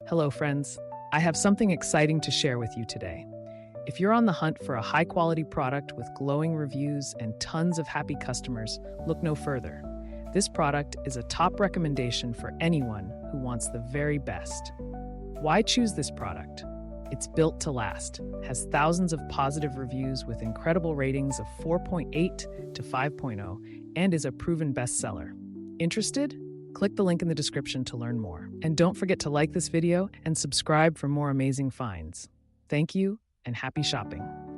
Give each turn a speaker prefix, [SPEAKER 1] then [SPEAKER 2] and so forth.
[SPEAKER 1] Hello, friends. I have something exciting to share with you today. If you're on the hunt for a high quality product with glowing reviews and tons of happy customers, look no further. This product is a top recommendation for anyone who wants the very best. Why choose this product? It's built to last, has thousands of positive reviews with incredible ratings of 4.8 to 5.0, and is a proven bestseller. Interested? Click the link in the description to learn more. And don't forget to like this video and subscribe for more amazing finds. Thank you and happy shopping.